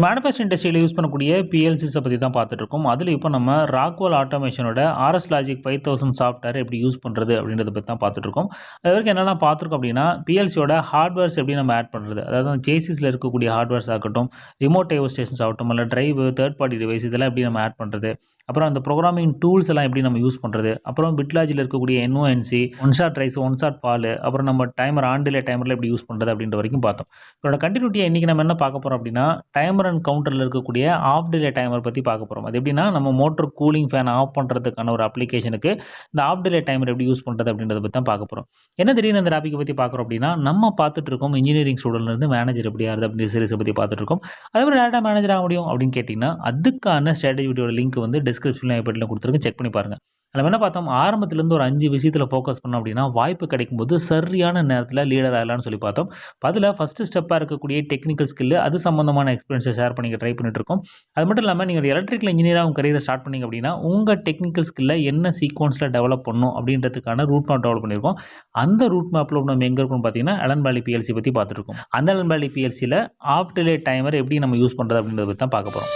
Manufacturing இண்டஸ்ட்ரியில் use பண்ணக்கூடிய பிஎல்சிஸை பற்றி தான் பார்த்துட்ருக்கோம். அதில் இப்போ நம்ம ராக்வெல் ஆட்டோமேஷனோட ஆர்எஸ் லாஜிக் 5000 சாஃப்ட்வேர் எப்படி யூஸ் பண்ணுறது அப்படின்றத பற்றி தான் பார்த்துட்ருக்கோம். அது வரைக்கும் என்னெல்லாம் பார்த்துருக்கோம் அப்படின்னா, பிஎல்சியோட ஹார்ட்வேர்ஸ் எப்படி நம்ம ஆட் பண்ணுறது, அதாவது சேசிஸில் இருக்கக்கூடிய ஹார்ட்வேர்ஸ் ஆகட்டும், ரிமோட் ஏவோ ஸ்டேஷன்ஸ் ஆகட்டும், இல்லை டிரைவு, தேர்ட் பார்ட்டி டிவைஸ் இதெல்லாம் எப்படி நம்ம ஆட் பண்ணுறது, அப்புறம் அந்த ப்ரோக்ராமிங் டூல்ஸ் எல்லாம் எப்படி நம்ம யூஸ் பண்ணுறது, அப்புறம் பிட்லாஜில் இருக்கக்கூடிய NO NC, one shot rise, one shot fall, அப்புறம் நம்ம டைமர் ஆன் டிலே டைமரில் எப்படி யூஸ் பண்ணுறது அப்படின்ற வரைக்கும் பார்த்தோம். இதோட கண்டினியூட்டியாக இன்றைக்கி நம்ம என்ன பார்க்க போகிறோம் அப்படின்னா, டைமர் அண்ட் கவுண்டரில் இருக்கக்கூடிய ஆஃப் டிலே டைமர் பற்றி பார்க்க போகிறோம். அது எப்படின்னா, நம்ம மோட்டர் கூலிங் ஃபேன் ஆஃப் பண்ணுறதுக்கான ஒரு அப்ளிகேஷனுக்கு இந்த ஆஃப் டிலே டைமர் எப்படி யூஸ் பண்ணுறது அப்படின்றத பற்றி தான் பார்க்க போகிறோம். என்ன திடீர்னு இந்த டாப்பிக்கை பற்றி பார்க்குறோம் அப்படின்னா, நம்ம பார்த்துட்டு இருக்கோம் இன்ஜினியரிங் ஸ்டூடெண்ட்லேருந்து மேனேஜர் எப்படி ஆகுது அப்படின்ற சீரிஸை பற்றி பார்த்துட்டு இருக்கோம். அதே மாதிரி டேரக்டாக மேனேஜர் ஆக முடியும் அப்படின்னு கேட்டிங்கன்னா, அதுக்கான ஸ்ட்ராட்டஜி வீடியோட லிங்க் வந்து டிஸ்கிரிப்ஷனில் ஐபட்டில் கொடுத்துருக்கு, செக் பண்ணி பாருங்கள். அதில் என்ன பார்த்தோம், ஆரம்பத்துலேருந்து ஒரு 5 விஷயத்தில் ஃபோக்கஸ் பண்ணோம் அப்படின்னா வாய்ப்பு கிடைக்கும்போது சரியான நேரத்தில் லீடர் ஆகலான்னு சொல்லி பார்த்தோம். அதில் ஃபஸ்ட்டு ஸ்டெப்பாக இருக்கக்கூடிய டெக்னிக்கல் ஸ்கில்லு, அது சம்மந்தமான எக்ஸ்பீரியன்ஸை ஷேர் பண்ணிக்க ட்ரை பண்ணிட்டு இருக்கோம். அது மட்டும் இல்லாமல் நீங்கள் ஒரு எலக்ட்ரிக்கல் இன்ஜினியராக உங்கள் கரியரை ஸ்டார்ட் பண்ணிங்க அப்படின்னா உங்கள் டெக்னிக்கல் ஸ்கில்லை என்ன சீக்வன்ஸில் டெவலப் பண்ணணும் அப்படின்றதுக்கான ரூட் மேப் டெவலப் பண்ணியிருக்கோம். அந்த ரூட் மேப்பில் நம்ம எங்கே இருக்குன்னு பார்த்தீங்கன்னா அலன் வேலி பிஎல்சி பற்றி பார்த்துருக்கோம். அந்த அலன் வேலி பிஎல்சியில் ஆஃப் டிலே டைமர் எப்படி நம்ம யூஸ் பண்ணுறது அப்படின்றத பற்றி தான் பார்க்க போகிறோம்.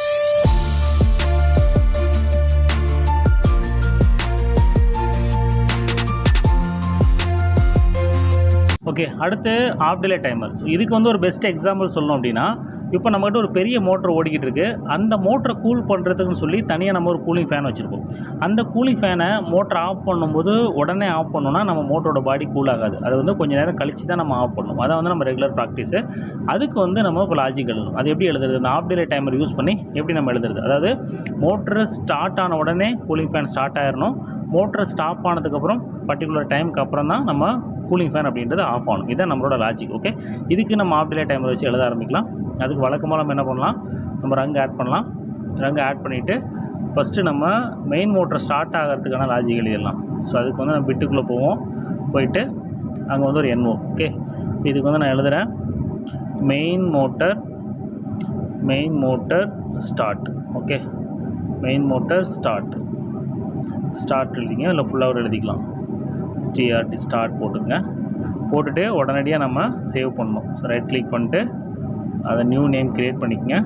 ஓகே, அடுத்து ஆஃப் டிலே டைமர். ஸோ இதுக்கு வந்து ஒரு பெஸ்ட் எக்ஸாம்பிள் சொல்லணும் அப்படின்னா, இப்போ நம்மகிட்ட ஒரு பெரிய மோட்டர் ஓடிக்கிட்டு இருக்குது. அந்த மோட்டரை கூல் பண்ணுறதுக்குன்னு சொல்லி தனியாக நம்ம ஒரு கூலிங் ஃபேன் வச்சுருப்போம். அந்த கூலிங் ஃபேனை மோட்டர் ஆஃப் பண்ணும்போது உடனே ஆஃப் பண்ணோன்னா நம்ம மோட்டரோட பாடி கூல் ஆகாது. அது வந்து கொஞ்சம் நேரம் கழித்து தான் நம்ம ஆஃப் பண்ணணும். அதான் வந்து நம்ம ரெகுலர் ப்ராக்டிஸு. அதுக்கு வந்து நம்ம இப்போ லாஜிக் எழுதணும். அது எப்படி எழுதுறது, அந்த ஆஃப் டிலே டைமர் யூஸ் பண்ணி எப்படி நம்ம எழுதுறது, அதாவது மோட்ரு ஸ்டார்ட் ஆன உடனே கூலிங் ஃபேன் ஸ்டார்ட் ஆகிடணும். மோட்டர் ஸ்டாப் ஆனதுக்கப்புறம் பர்டிகுலர் டைமுக்கு அப்புறம் தான் நம்ம கூலிங் ஃபேன் அப்படின்றது ஆஃப் ஆகணும். இதுதான் நம்மளோட லாஜிக். ஓகே, இதுக்கு நம்ம ஆஃப் டிலே டைமர் வச்சு எழுத ஆரம்பிக்கலாம். அதுக்கு வழக்கமாக நம்ம என்ன பண்ணலாம், நம்ம ரங்கு ஆட் பண்ணலாம். ரங்கு ஆட் பண்ணிவிட்டு ஃபஸ்ட்டு நம்ம மெயின் மோட்டர் ஸ்டார்ட் ஆகிறதுக்கான லாஜிக் எழுதிடலாம். ஸோ அதுக்கு வந்து நம்ம பிட்டுக்குள்ளே போவோம். போயிட்டு அங்கே வந்து ஒரு என்ஓ. ஓகே, இதுக்கு வந்து நான் எழுதுகிறேன் main motor start. Okay, main motor start எழுதிங்க, இல்லை ஃபுல்லாக எழுதிக்கலாம். ஸ்டார்ட் போட்டுங்க. போட்டுட்டு உடனடியாக நம்ம சேவ் பண்ணணும். ஸோ ரைட் கிளிக் பண்ணிட்டு அதை நியூ நேம் க்ரியேட் பண்ணிக்கங்க.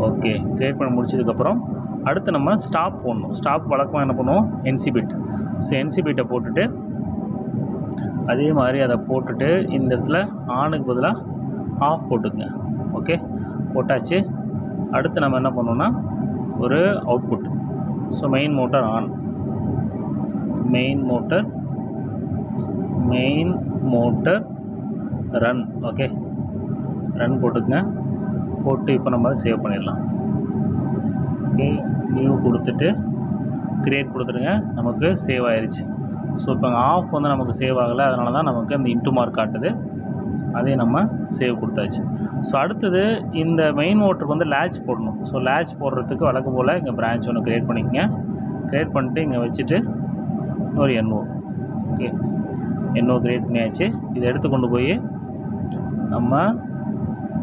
ஓகே, க்ரியேட் பண்ண முடிச்சதுக்கப்புறம் அடுத்து நம்ம ஸ்டாப் போடணும். ஸ்டாப் வழக்கமாக என்ன பண்ணுவோம், என்சி பிட். ஸோ என்சி பிட்டை போட்டுட்டு அதே மாதிரி அதை போட்டுட்டு இந்த இடத்துல ஆனுக்கு பதிலாக ஆஃப் போட்டுக்குங்க. ஓகே, போட்டாச்சு. அடுத்து நம்ம என்ன பண்ணோன்னா ஒரு output. So main motor on, main motor run. Okay, run போட்டுக்குங்க. போட்டு இப்போ நம்ம சேவ் பண்ணிடலாம். ஓகே, நியூ கொடுத்துட்டு க்ரியேட் கொடுத்துருங்க. நமக்கு சேவ் ஆயிடுச்சு. ஸோ இப்போ ஆஃப் வந்து நமக்கு சேவ் ஆகலை, அதனால தான் நமக்கு அந்த இன்ட்டு மார்க் காட்டுது. அதே நம்ம சேவ் கொடுத்தாச்சு. ஸோ அடுத்தது இந்த மெயின் மோட்டருக்கு வந்து லேட்ச் போடணும். ஸோ லேட்ச் போடுறதுக்கு வழக்கம் போல் இங்கே பிரான்ச் ஒன்று க்ரியேட் பண்ணிக்கங்க. க்ரியேட் பண்ணிட்டு இங்கே வச்சுட்டு ஒரு என்ஓ. ஓகே, என்ஓ க்ரியேட் பண்ணியாச்சு. இதை எடுத்து கொண்டு போய் நம்ம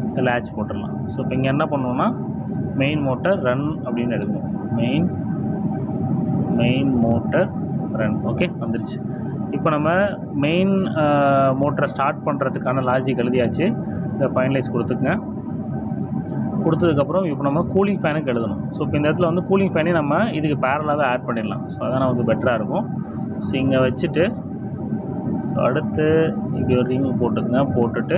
இந்த லேட்ச் போட்டுடலாம். ஸோ இப்போ இங்கே என்ன பண்ணணும்னா மெயின் மோட்டர் ரன் அப்படின்னு எடுக்கணும். Main motor run. ஓகே, வந்துருச்சு. இப்போ நம்ம மெயின் மோட்டரை ஸ்டார்ட் பண்ணுறதுக்கான லாஜிக் எழுதியாச்சு. இதை ஃபைனலைஸ் கொடுத்துக்குங்க. கொடுத்ததுக்கப்புறம் இப்போ நம்ம கூலிங் ஃபேனுக்கு எழுதணும். ஸோ இப்போ இந்த இடத்துல வந்து கூலிங் ஃபேனே நம்ம இதுக்கு பேரலாகவே ஆட் பண்ணிடலாம். ஸோ அதான் நமக்கு பெட்டராக இருக்கும். ஸோ இங்கே வச்சுட்டு ஸோ அடுத்து இப்படி ஒரு ரிங் போட்டுக்குங்க. போட்டுட்டு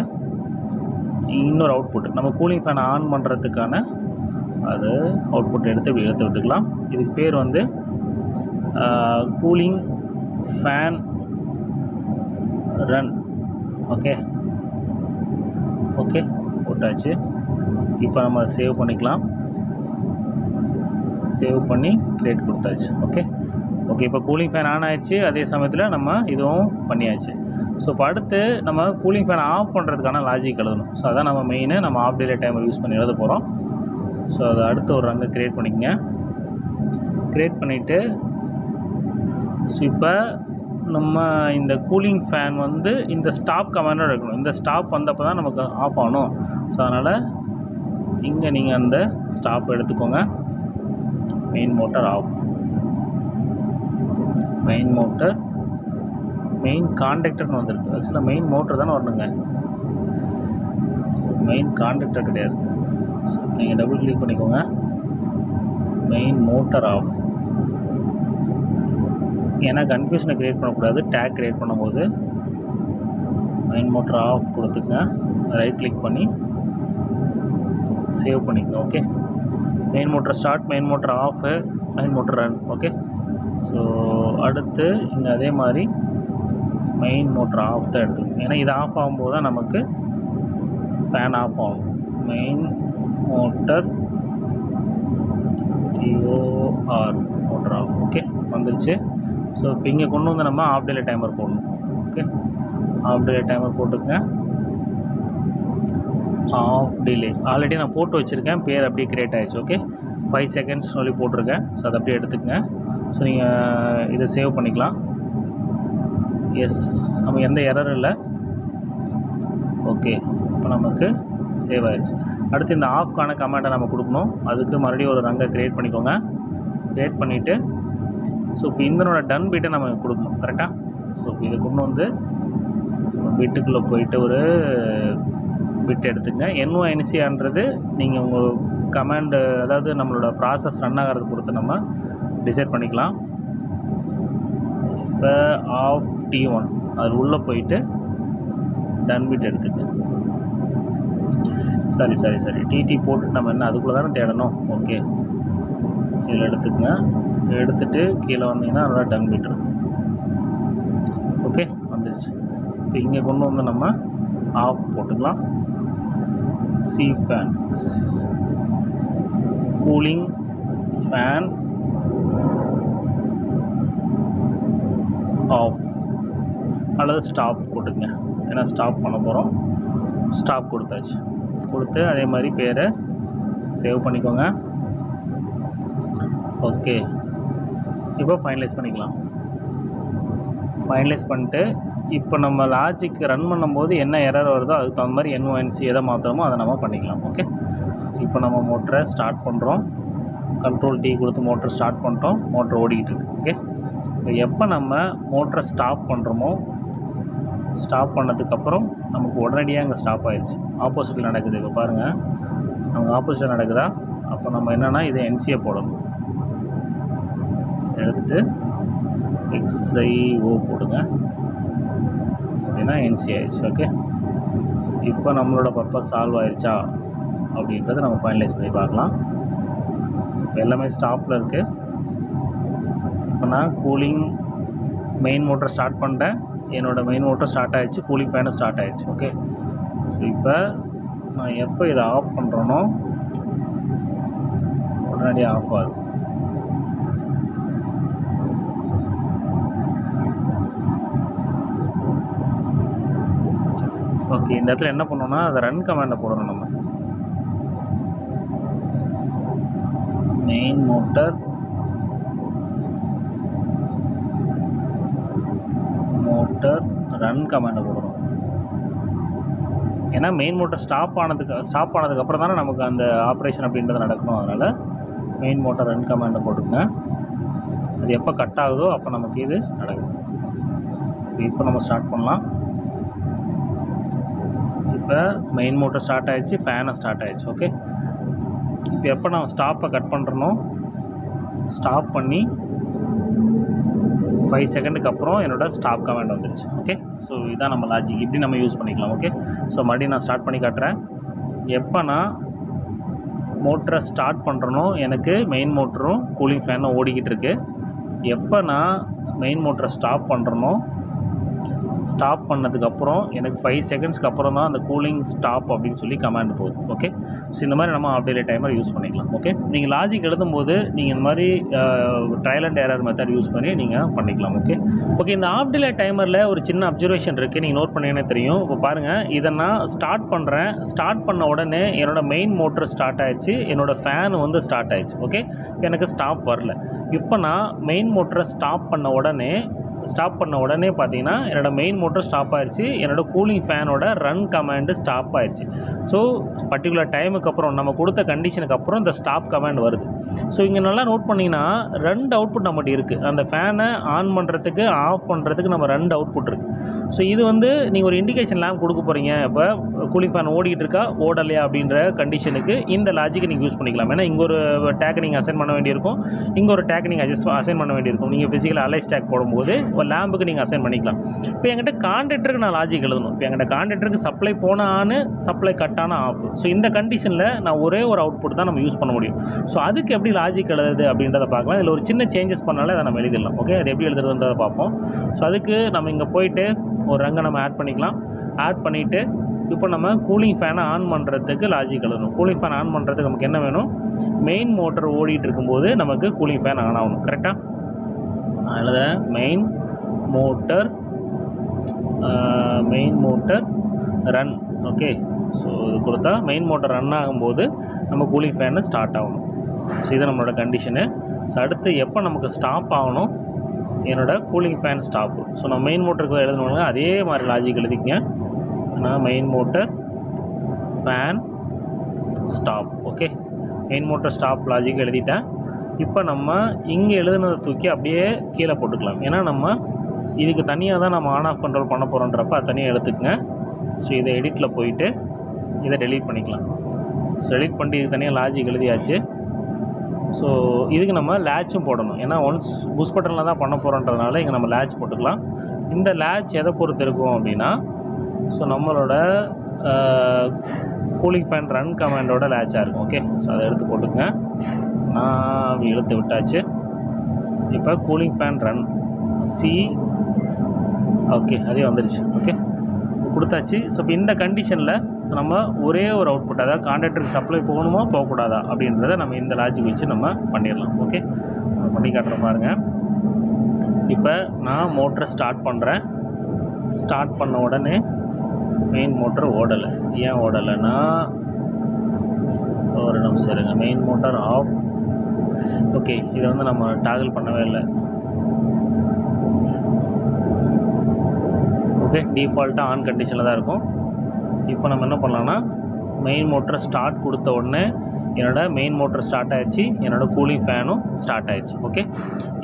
இன்னொரு அவுட்புட் நம்ம கூலிங் ஃபேனை ஆன் பண்ணுறதுக்கான அது அவுட்புட் எடுத்து இப்படி எடுத்து விட்டுக்கலாம். இதுக்கு பேர் வந்து கூலிங் ஃபேன் ரன். ஓகே, போட்டாச்சு. இப்போ நம்ம சேவ் பண்ணிக்கலாம். சேவ் பண்ணி க்ரியேட் கொடுத்தாச்சு. ஓகே, இப்போ கூலிங் ஃபேன் ஆன் ஆயிடுச்சு. அதே சமயத்தில் நம்ம இதுவும் பண்ணியாச்சு. ஸோ இப்போ அடுத்து நம்ம கூலிங் ஃபேன் ஆஃப் பண்ணுறதுக்கான லாஜிக் எழுதணும். ஸோ அதான் நம்ம மெயினு நம்ம ஆஃப் டிலே டைமர் யூஸ் பண்ணி எழுத போகிறோம். ஸோ அதை அடுத்து ஒரு ரங்கை க்ரியேட் பண்ணிக்கங்க. க்ரியேட் பண்ணிவிட்டு ஸோ இப்போ நம்ம இந்த கூலிங் ஃபேன் வந்து இந்த ஸ்டாப் கமாண்டோட இருக்கணும். இந்த ஸ்டாப் வந்தப்போ தான் நமக்கு ஆஃப் ஆகணும். ஸோ அதனால் இங்கே நீங்கள் அந்த ஸ்டாப் எடுத்துக்கோங்க. மெயின் மோட்டர் ஆஃப், மெயின் கான்டக்டர்னு வந்துருக்கு. ஆக்சுவலாக மெயின் மோட்டர் தானே வரணுங்க. ஸோ மெயின் கான்டக்டர் கிடையாது. ஸோ நீங்கள் டபுள் கிளிக் பண்ணிக்கோங்க. Main motor off. ஏன்னா கன்ஃபியூஷனை க்ரியேட் பண்ணக்கூடாது. டேக் க்ரியேட் பண்ணும்போது மெயின் மோட்டர் ஆஃப் கொடுத்துங்க. ரைட் கிளிக் பண்ணி சேவ் பண்ணிக்கோங்க. Okay, main motor start, main motor off, main motor run. Okay, so அடுத்து இங்கே அதே மாதிரி மெயின் மோட்டர் ஆஃப் தான் எடுத்துக்கணும். ஏன்னா இது ஆஃப் ஆகும்போது தான் நமக்கு ஃபேன் ஆஃப் ஆகும். Main motor TOR motor off. Okay, வந்துருச்சு. ஸோ இப்போ இங்கே கொண்டு வந்து நம்ம ஆஃப் டிலே டைமர் போடணும். ஓகே, ஆஃப் டிலே டைமர் போட்டுக்கங்க. ஆஃப் டிலே ஆல்ரெடி நான் போட்டு வச்சுருக்கேன், பேர் அப்படியே க்ரியேட் ஆகிடுச்சு. ஓகே, 5 செகண்ட்ஸ் சொல்லி போட்டிருக்கேன். ஸோ அதை அப்படியே எடுத்துக்கங்க. ஸோ நீங்கள் இதை சேவ் பண்ணிக்கலாம். எஸ், நம்ம எந்த எரரும் இல்லை. ஓகே, இப்போ நமக்கு சேவ் ஆகிடுச்சு. அடுத்து இந்த ஆஃப்கான கமாண்டை நம்ம கொடுக்கணும். அதுக்கு மறுபடியும் ஒரு ரங்கை க்ரியேட் பண்ணிக்கோங்க. க்ரியேட் பண்ணிவிட்டு ஸோ இப்போ இதனோட டன் பீட்டை நம்ம கொடுக்கணும். கரெக்டாக? ஸோ இதை கொண்டு வந்து பிட்டுக்குள்ளே போயிட்டு ஒரு பிட் எடுத்துங்க. NONCன்றது நீங்கள் உங்கள் கமாண்டு, அதாவது நம்மளோட ப்ராசஸ் ரன் ஆகிறது பொறுத்து நம்ம டிசைட் பண்ணிக்கலாம். இப்போ ஆஃப் T1 அது உள்ளே போயிட்டு டன் பிட் எடுத்துங்க. சரி டிடி போட்டு நம்ம என்ன அதுக்குள்ளே தானே தேடணும். ஓகே, இதில் எடுத்துக்கங்க. எடுத்துகிட்டு கீழே வந்தீங்கன்னா நல்லா டன் பிட் இருக்கும். ஓகே, வந்துடுச்சு. இப்போ இங்கே கொண்டு வந்து நம்ம ஆஃப் போட்டுக்கலாம். சி ஃபேன், கூலிங் ஃபேன் ஆஃப் அல்லது ஸ்டாப் போட்டுங்க. ஏன்னா ஸ்டாப் பண்ண போகிறோம். ஸ்டாப் கொடுத்தாச்சு. கொடுத்து அதே மாதிரி பேரை சேவ் பண்ணிக்கோங்க. ஓகே, இப்போ ஃபைனலைஸ் பண்ணிக்கலாம். ஃபைனலைஸ் பண்ணிட்டு இப்போ நம்ம லாஜிக் ரன் பண்ணும்போது என்ன எரர் வருதோ அதுக்கு தகுந்த மாதிரி NONC எதை மாற்றணுமோ அதை நம்ம பண்ணிக்கலாம். ஓகே, இப்போ நம்ம மோட்டரை ஸ்டார்ட் பண்ணுறோம். Ctrl T கொடுத்து மோட்டர் ஸ்டார்ட் பண்ணிட்டோம். மோட்டர் ஓடிக்கிட்டு இருக்கு. ஓகே, இப்போ எப்போ நம்ம மோட்டரை ஸ்டாப் பண்ணுறோமோ, ஸ்டாப் பண்ணதுக்கப்புறம் நமக்கு உடனடியாக அங்கே ஸ்டாப் ஆகிடுச்சு. ஆப்போசிட்டில் நடக்குது. இப்போ பாருங்கள், நமக்கு ஆப்போசிட்டில் நடக்குதா? அப்போ நம்ம என்னென்னா இதை NCயை போடணும். எடுத்துகிட்டு XIO போடுங்க. அப்படின்னா NC ஆயிடுச்சு. ஓகே, இப்போ நம்மளோட பர்பஸ் சால்வ் ஆயிடுச்சா அப்படின்றத நம்ம ஃபைனலைஸ் பண்ணி பார்க்கலாம். இப்போ எல்லாமே ஸ்டாப்பில் இருக்குது. இப்போ நான் கூலிங் மெயின் மோட்டர் ஸ்டார்ட் பண்ணிட்டேன். என்னோடய மெயின் மோட்டர் ஸ்டார்ட் ஆகிடுச்சு. கூலிங் ஃபேனும் ஸ்டார்ட் ஆகிடுச்சு. ஓகே, ஸோ இப்போ நான் எப்போ இதை ஆஃப் பண்ணுறேனோ உடனடியாக ஆஃப் ஆகுது. ஓகே, இந்த இடத்துல என்ன பண்ணோன்னா அதை ரன் கமாண்டை போடணும். நம்ம மெயின் மோட்டர் ரன் கமாண்டை போடணும். ஏன்னா மெயின் மோட்டர் ஸ்டாப் ஆனதுக்கப்புறம் தானே நமக்கு அந்த ஆப்ரேஷன் அப்படின்றது நடக்கணும். அதனால் மெயின் மோட்டர் ரன் கமாண்டை போட்டுக்கங்க. அது எப்போ கட் ஆகுதோ அப்போ நமக்கு இது நடக்கும். இப்போ நம்ம ஸ்டார்ட் பண்ணலாம். இப்போ மெயின் மோட்டர் ஸ்டார்ட் ஆகிடுச்சு, ஃபேனை ஸ்டார்ட் ஆகிடுச்சு. ஓகே, இப்போ எப்போ நான் ஸ்டாப்பை கட் பண்ணுறனோ ஸ்டாப் பண்ணி 5 செகண்டுக்கு அப்புறம் என்னோடய ஸ்டாப் கமாண்ட் வந்துடுச்சு. ஓகே, ஸோ இதுதான் நம்ம லாஜிக். இப்படி நம்ம யூஸ் பண்ணிக்கலாம். ஓகே, ஸோ மறுபடியும் நான் ஸ்டார்ட் பண்ணி காட்டுறேன். எப்போ நான் மோட்டரை ஸ்டார்ட் பண்ணுறனோ எனக்கு மெயின் மோட்டரும் கூலிங் ஃபேனும் ஓடிக்கிட்டு இருக்குது. எப்போ நான் மெயின் மோட்டரை ஸ்டாப் பண்ணுறனோ ஸ்டாப் பண்ணதுக்கப்புறம் எனக்கு 5 செகண்ட்ஸ்க்கு அப்புறம் தான் அந்த கூலிங் ஸ்டாப் அப்படின்னு சொல்லி கமாண்ட் போகுது. ஓகே, ஸோ இந்த மாதிரி நம்ம ஆஃப் டிலே டைமர் யூஸ் பண்ணிக்கலாம். ஓகே, நீங்கள் லாஜிக் எழுதும்போது நீங்கள் இந்த மாதிரி trial and error method use பண்ணி நீங்கள் பண்ணிக்கலாம். ஓகே, இந்த ஆஃப் டிலே டைமரில் ஒரு சின்ன அப்சர்வேஷன் இருக்குது. நீங்கள் நோட் பண்ணிங்கன்னா தெரியும். இப்போ பாருங்கள், இதை நான் ஸ்டார்ட் பண்ணுறேன். ஸ்டார்ட் பண்ண உடனே என்னோடய மெயின் மோட்டர் ஸ்டார்ட் ஆகிடுச்சு, என்னோடய ஃபேன் வந்து ஸ்டார்ட் ஆகிடுச்சு. ஓகே, எனக்கு ஸ்டாப் வரல. இப்போ நான் மெயின் மோட்டரை ஸ்டாப் பண்ண உடனே ஸ்டாப் பண்ண உடனே பார்த்தீங்கன்னா என்னோடய மெயின் மோட்டர் ஸ்டாப் ஆயிடுச்சு, என்னோடய கூலிங் ஃபேனோட ரன் கமாண்டு ஸ்டாப் ஆயிடுச்சு. ஸோ பர்டிகுலர் டைமுக்கு அப்புறம் நம்ம கொடுத்த கண்டிஷனுக்கு அப்புறம் இந்த ஸ்டாப் கமாண்ட் வருது. ஸோ இங்கே நல்லா நோட் பண்ணிங்கன்னா 2 அவுட்புட் நம்மகிட்ட இருக்குது. அந்த ஃபேனை ஆன் பண்ணுறதுக்கு ஆஃப் பண்ணுறதுக்கு நம்ம 2 அவுட்புட் இருக்குது. ஸோ இது வந்து நீங்கள் ஒரு இண்டிகேஷன் லேம்ப் கொடுக்க போகிறீங்க, இப்போ கூலிங் ஃபேன் ஓடிக்கிட்டு இருக்கா ஓடலையா அப்படின்ற கண்டிஷனுக்கு இந்த லாஜிக்கை நீங்கள் யூஸ் பண்ணிக்கலாம். ஏன்னா இங்கே ஒரு டேக்கை நீங்கள் அசைன் பண்ண வேண்டியிருக்கும், இங்கே ஒரு டேக்கை நீங்கள் அசைன் பண்ண வேண்டியிருக்கும். நீங்கள் ஃபிசிக்கல் அலைஸ் டேக் போடும்போது ஒரு லேம்புக்கு நீங்கள் அசைன் பண்ணிக்கலாம். இப்போ என்கிட்ட கான்ட்ராக்டருக்கு நான் லாஜிக் எழுதணும். இப்போ என்கிட்ட கான்ட்ராக்டருக்கு சப்ளை போன on, supply Katana of. So இந்த கண்டிஷனில் நான் ஒரே ஒரு அவுட்புட் தான் நம்ம யூஸ் பண்ண முடியும். ஸோ அதுக்கு எப்படி லாஜிக் எழுதுது அப்படின்றத பார்க்கலாம். இதில் ஒரு சின்ன சேஞ்சஸ் பண்ணாலே அதை நம்ம எழுதிடலாம். ஓகே, அது எப்படி எழுதுறதுன்றதை பார்ப்போம். ஸோ அதுக்கு நம்ம இங்கே போயிட்டு ஒரு ரங்கை நம்ம ஆட் பண்ணிக்கலாம். ஆட் பண்ணிவிட்டு இப்போ நம்ம கூலிங் ஃபேனை ஆன் பண்ணுறதுக்கு லாஜிக் எழுதணும். கூலிங் ஃபேன் ஆன் பண்ணுறதுக்கு நமக்கு என்ன வேணும்? மெயின் மோட்டர் ஓடிட்டு இருக்கும்போது நமக்கு கூலிங் ஃபேன் ஆன் ஆகணும். கரெக்டாக நான் எழுதுகிறேன். Main motor run. Okay, so இது கொடுத்தா மெயின் மோட்டர் ரன் ஆகும்போது நம்ம கூலிங் ஃபேனு ஸ்டார்ட் ஆகணும். ஸோ இது நம்மளோட கண்டிஷனு. ஸோ அடுத்து எப்போ நமக்கு ஸ்டாப் ஆகணும்? என்னோடய கூலிங் ஃபேன் ஸ்டாப்பு. ஸோ நான் மெயின் மோட்டருக்கு எழுதணுங்க, அதே மாதிரி லாஜிக் எழுதிக்கங்க. நான் main motor fan stop. Okay, main motor stop logic எழுதிட்டேன். இப்போ நம்ம இங்கே எழுதுனதை தூக்கி அப்படியே கீழே போட்டுக்கலாம். ஏன்னா நம்ம இதுக்கு தனியாக தான் நம்ம ஆன் ஆஃப் கண்ட்ரோல் பண்ண போகிறோன்றப்ப அது தனியாக எடுத்துக்கங்க. ஸோ இதை எடிட்டில் போயிட்டு இதை டெலீட் பண்ணிக்கலாம். ஸோ எடிட் பண்ணிட்டு இதுக்கு தனியாக லாஜிக் எழுதியாச்சு. ஸோ இதுக்கு நம்ம லேட்சும் போடணும். ஏன்னா ஒன்ஸ் புஷ் பட்டனில் தான் பண்ண போகிறோன்றதுனால இங்கே நம்ம லேட்ச் போட்டுக்கலாம். இந்த லேட்ச் எதை பொறுத்து இருக்கும் அப்படின்னா, ஸோ நம்மளோட கூலிங் ஃபேன் ரன் கமாண்டோட லேட்சாக இருக்கும். ஓகே, ஸோ அதை எடுத்து போட்டுக்கங்க. நான் இழுத்து விட்டாச்சு. இப்போ cooling fan run C. Okay, அதே வந்துடுச்சு. ஓகே, கொடுத்தாச்சு. ஸோ இப்போ இந்த கண்டிஷனில் ஸோ நம்ம ஒரே ஒரு அவுட்புட், அதாவது கான்ட்ராக்டருக்கு சப்ளை போகணுமா போகக்கூடாதா அப்படின்றத நம்ம இந்த லாஜிக் வச்சு நம்ம பண்ணிடலாம். ஓகே, பண்ணி காட்டுறேன் பாருங்கள். இப்போ நான் மோட்டரை ஸ்டார்ட் பண்ணுறேன். ஸ்டார்ட் பண்ண உடனே மெயின் மோட்டர் ஓடலை. ஏன் ஓடலைன்னா, ஒரு நிமிஷம் இருங்க. Main motor off. ஓகே, இதை வந்து நம்ம டாகிள் பண்ணவே இல்லை. ஓகே, டிஃபால்ட்டாக ஆன் கண்டிஷனில் தான் இருக்கும். இப்போ நம்ம என்ன பண்ணலாம்னா, மெயின் மோட்டரை ஸ்டார்ட் கொடுத்த உடனே என்னோடய மெயின் மோட்டர் ஸ்டார்ட் ஆகிடுச்சு, என்னோடய கூலிங் ஃபேனும் ஸ்டார்ட் ஆகிடுச்சு. ஓகே,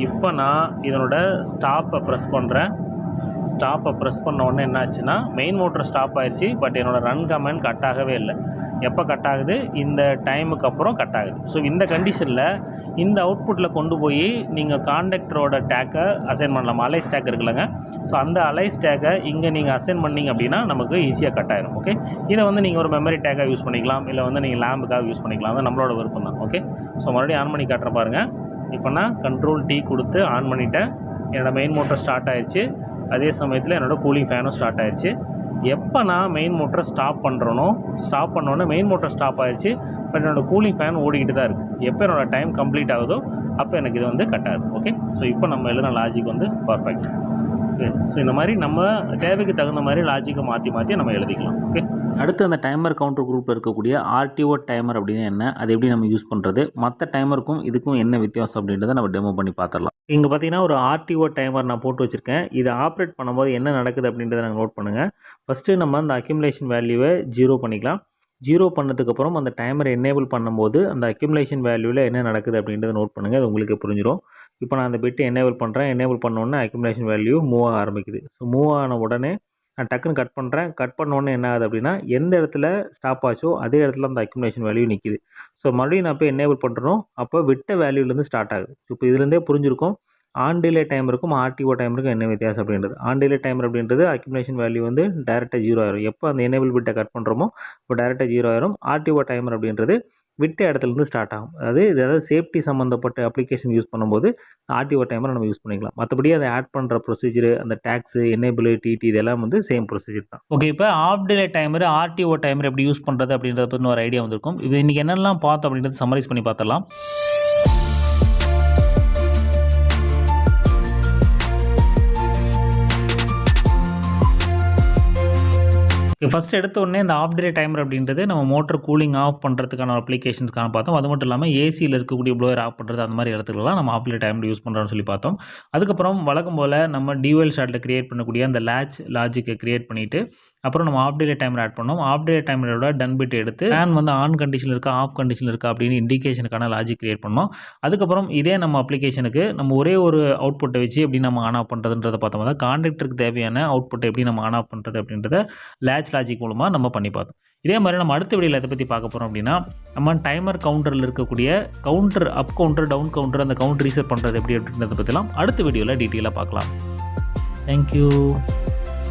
இப்போ நான் இதனோட ஸ்டாப்பை ப்ரெஸ் பண்ணுறேன். ஸ்டாப்பை ப்ரெஸ் பண்ண உடனே என்ன ஆச்சுன்னா, மெயின் மோட்டர் ஸ்டாப் ஆயிடுச்சு. பட் என்னோடய ரன் கமாண்ட் கட் ஆகவே இல்லை. எப்போ கட் ஆகுது? இந்த டைமுக்கு அப்புறம் கட் ஆகுது. ஸோ இந்த கண்டிஷனில் இந்த அவுட்புட்டில் கொண்டு போய் நீங்கள் கான்டக்டரோட டேக்கை அசைன் பண்ணலாம். அலைஸ் டேக் இருக்குல்லங்க, ஸோ அந்த அலைஸ் டேக்கை இங்கே நீங்கள் அசைன் பண்ணிங்க அப்படின்னா நமக்கு ஈஸியாக கட் ஆகிடும். ஓகே, இதை வந்து நீங்கள் ஒரு மெமரி டேக்காக யூஸ் பண்ணிக்கலாம், இல்லை வந்து நீங்கள் லேம்புக்காக யூஸ் பண்ணிக்கலாம். அது நம்மளோட விருப்பம் தான். ஓகே, ஸோ மறுபடியும் ஆன் பண்ணி காட்டுற பாருங்கள். இப்போ நான் கண்ட்ரோல் T கொடுத்து ஆன் பண்ணிவிட்டேன். என்னோடய மெயின் மோட்டர் ஸ்டார்ட் ஆயிடுச்சு. அதே சமயத்தில் என்னோடய கூலிங் ஃபேனும் ஸ்டார்ட் ஆயிடுச்சு. எப்போ நான் மெயின் மோட்டரை ஸ்டாப் பண்ணுறனோ, ஸ்டாப் பண்ணோன்னே மெயின் மோட்டர் ஸ்டாப் ஆயிடுச்சு. பட் என்னோடய கூலிங் ஃபேன் ஓடிக்கிட்டு தான் இருக்குது. எப்போ என்னோடய டைம் கம்ப்ளீட் ஆகுதோ அப்போ எனக்கு இது வந்து கட் ஆகுது. ஓகே, ஸோ இப்போ நம்ம எழுதுன லாஜிக் வந்து பர்ஃபெக்ட். ஓகே, ஸோ இந்த மாதிரி நம்ம தேவைக்கு தகுந்த மாதிரி லாஜிக்கை மாற்றி நம்ம எழுதிக்கலாம். ஓகே, அடுத்து அந்த டைமர் கவுண்டர் குரூப்பில் இருக்கக்கூடிய ஆர்டிஓ டைமர் அப்படின்னு என்ன, அது எப்படி நம்ம யூஸ் பண்ணுறது, மற்ற டைமருக்கும் இதுக்கும் என்ன வித்தியாசம் அப்படின்றத நம்ம டெமோ பண்ணி பார்த்துடலாம். இங்கே பார்த்தீங்கன்னா ஒரு ஆர்டிஓ டைமர் நான் போட்டு வச்சுருக்கேன். இதை ஆப்ரேட் பண்ணும்போது என்ன நடக்குது அப்படின்றத நாங்கள் நோட் பண்ணுங்கள். ஃபஸ்ட்டு நம்ம அந்த அக்யூமுலேஷன் வேல்யூவை 0 பண்ணிக்கலாம். 0 பண்ணதுக்கப்புறம் அந்த டைமரை எனேபிள் பண்ணும்போது அந்த அக்யூமுலேஷன் வேல்யூவில் என்ன நடக்குது அப்படின்றத நோட் பண்ணுங்கள். அது உங்களுக்கு புரிஞ்சிடும். இப்போ நான் அந்த பிட்டை எனேபிள் பண்ணுறேன். எனேபிள் பண்ணோன்னே அக்யூமுலேஷன் வேல்யூ மூவ் ஆக ஆரம்பிக்குது. ஸோ மூவ் ஆன உடனே நான் டக்குன்னு கட் பண்ணுறேன். கட் பண்ணோன்னே என்ன ஆகுது அப்படின்னா, எந்த இடத்துல ஸ்டாப் ஆச்சோ அதே இடத்துல அந்த அக்யூமுலேஷன் வேல்யூ நிற்கிது. ஸோ மறுபடியும் நான் போய் எனேபிள் பண்ணுறோம், அப்போ விட்ட வேல்யூலேருந்து ஸ்டார்ட் ஆகுது. இப்போ இதுலேருந்தே புரிஞ்சிருக்கும் ஆன் டிலே டைமருக்கும் ஆர்டிஓ டைமருக்கும் என்ன வித்தியாசம் அப்படின்றது. ஆன் டிலே டைமர் அப்படின்றது அக்யூமுலேஷன் வேல்யூ வந்து டேரெக்டாக 0 ஆயிரும். எப்போ அந்த எனேபிள் பிட்டை கட் பண்ணுறோமோ இப்போ டேரெக்டாக 0 ஆயிரும். ஆர்டிஓ டைமர் அப்படின்றது விட்ட இடத்துலேருந்து ஸ்டார்ட் ஆகும். அதாவது சேஃப்டி சம்மந்தப்பட்ட அப்ளிகேஷன் யூஸ் பண்ணும்போது ஆர்டிஓ டைமரை நம்ம யூஸ் பண்ணிக்கலாம். மற்றபடி அதை ஆட் பண்ணுற ப்ரொசீஜர், அந்த டேக்ஸு, எனேபிள், டிடி இதெல்லாம் வந்து சேம் ப்ரொசீஜர் தான். ஓகே, இப்போ off delay timer, RTO timer எப்படி யூஸ் பண்ணுறது அப்படின்றத பற்றி ஒரு ஐடியா வந்திருக்கும். இது இன்றைக்கி என்னெல்லாம் பார்த்தோம் அப்படின்றது சம்மரைஸ் பண்ணி பார்த்துடலாம். ஃபஸ்ட் எடுத்த உடனே இந்த ஆஃப் டே டைமர் அப்படின்றது நம்ம மோட்டர் கூலிங் ஆஃப் பண்ணுறதுக்கான அப்ளிகேஷன்ஸ்க்கான பார்த்தோம். அது மட்டும் இல்லாமல் ஏசியில் இருக்கக்கூடிய ப்ளோயர் ஆஃப் பண்ணுறது அந்த மாதிரி இடத்துலலாம் நம்ம ஆஃப் டே டைமர் யூஸ் பண்ணுறோம்னு சொல்லி பார்த்தோம். அதுக்கப்புறம் வழக்கம் போல் நம்ம டியூவல் ஷாட்டில் கிரியேட் பண்ணக்கூடிய அந்த லாஜிக்கை கிரியேட் பண்ணிவிட்டு அப்புறம் நம்ம ஆஃப் டே டைமர் ஆட் பண்ணோம். ஆஃப் டே டைமரோட டன் பிட் எடுத்து ஃபேன் வந்து ஆன் கண்டிஷனில் இருக்கா ஆஃப் கண்டிஷனில் இருக்கா அப்படின்னு இண்டிகேஷனுக்கான லாஜிக் கிரியேட் பண்ணோம். அதுக்கப்புறம் இதே நம்ம அப்ளிகேஷனுக்கு நம்ம ஒரே ஒரு அவுட்புட்டை வச்சு எப்படி நம்ம ஆன் ஆஃப் பண்ணுறதுன்றதை பார்த்தோம். அதாவது கான்ட்ராக்டருக்கு தேவையான அவுட்புட்டை எப்படி நம்ம ஆன் ஆஃப் பண்ணுறது அப்படின்றத லாஜிக் மூலமாக நம்ம பண்ணி பார்த்தோம். இதே மாதிரி நம்ம அடுத்த வீடியோவில் எதை பற்றி பார்க்க போகிறோம் அப்படின்னா நம்ம டைமர் கவுண்டரில் இருக்கக்கூடிய counter up counter down counter அந்த கவுண்டர் ரீசெட் பண்ணுறது எப்படி அப்படின்றத பற்றிலாம் அடுத்த வீடியோவில் டீட்டெயிலாக பார்க்கலாம். தேங்க்யூ.